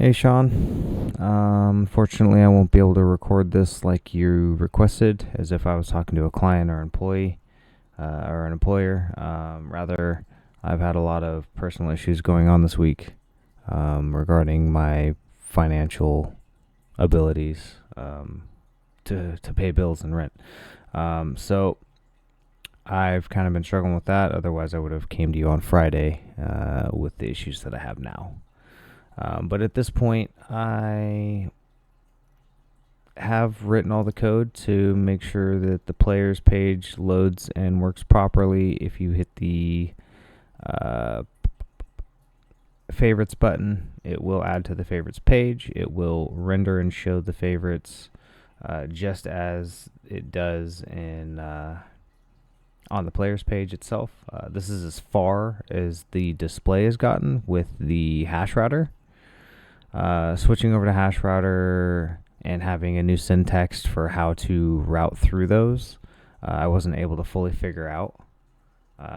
Hey Sean, fortunately I won't be able to record this like you requested, as if I was talking to a client or employee, or an employer. Rather, I've had a lot of personal issues going on this week, regarding my financial abilities, to pay bills and rent. So I've kind of been struggling with that. Otherwise, I would have came to you on Friday, with the issues that I have now. But at this point, I have written all the code to make sure that the players page loads and works properly. If you hit the uh, favorites button, it will add to the favorites page. It will render and show the favorites, just as it does in on the players page itself. This is as far as the display has gotten with the hash router. Switching over to hash router and having a new syntax for how to route through those, I wasn't able to fully figure out.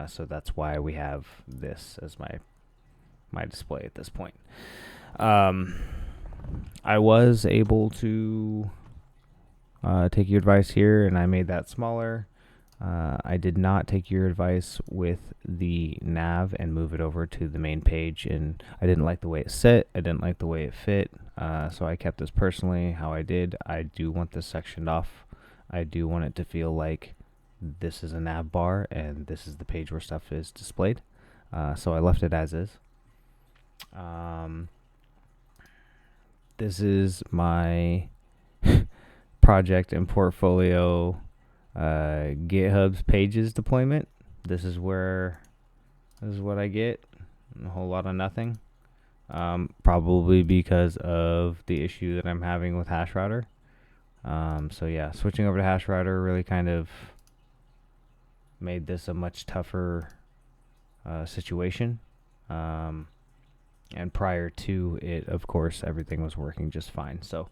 So that's why we have this as my display at this point. I was able to take your advice here, and I made that smaller. I did not take your advice with the nav and move it over to the main page, and I didn't like the way it set. I didn't like the way it fit, so I kept this personally how I did. I do want this sectioned off. I do want it to feel like this is a nav bar and this is the page where stuff is displayed, so I left it as is. This is my project and portfolio GitHub's pages deployment. This is what I get. A whole lot of nothing. Probably because of the issue that I'm having with hash router. So yeah, switching over to hash router really kind of made this a much tougher situation. And prior to it, of course, everything was working just fine. So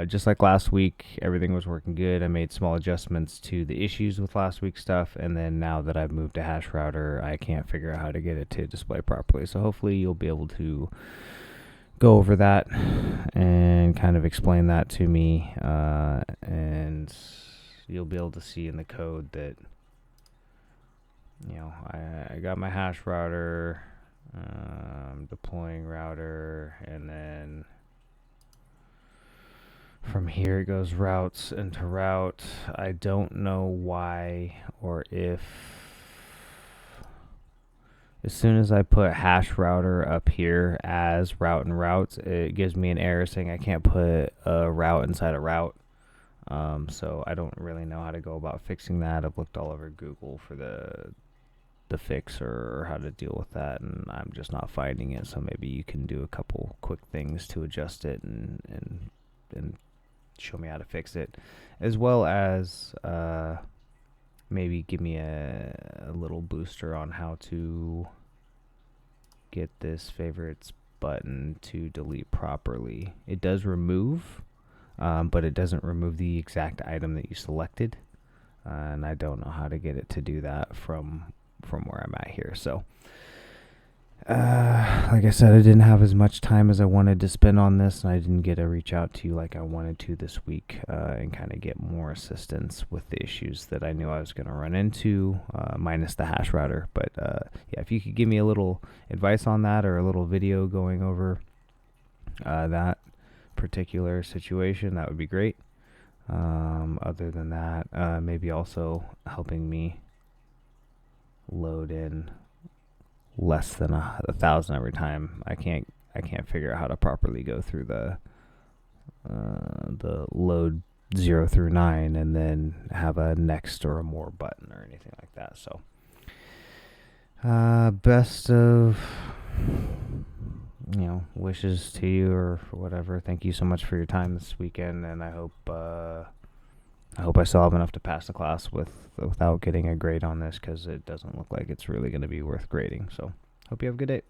just like last week, everything was working good. I made small adjustments to the issues with last week's stuff, and then now that I've moved to hash router, I can't figure out how to get it to display properly. So hopefully you'll be able to go over that and kind of explain that to me, and you'll be able to see in the code that, I got my hash router, deploying router, and then from here it goes routes into route. I don't know why or if as soon as I put hash router up here as route and routes, it gives me an error saying I can't put a route inside a route. So I don't really know how to go about fixing that. I've looked all over Google for the fix or how to deal with that, and I'm just not finding it. So maybe you can do a couple quick things to adjust it and show me how to fix it, as well as maybe give me a little booster on how to get this favorites button to delete properly. It does remove, but it doesn't remove the exact item that you selected, and I don't know how to get it to do that from where I'm at here. So like I said, I didn't have as much time as I wanted to spend on this, and I didn't get to reach out to you like I wanted to this week, and kind of get more assistance with the issues that I knew I was going to run into, minus the hash router. But yeah, if you could give me a little advice on that, or a little video going over that particular situation, that would be great. Other than that, maybe also helping me load in less than 1,000 every time. I can't figure out how to properly go through the load 0 through 9 and then have a next or a more button or anything like that. So best of wishes to you, or whatever. Thank you so much for your time this weekend, and I hope I still have enough to pass the class without getting a grade on this, because it doesn't look like it's really going to be worth grading. So hope you have a good day.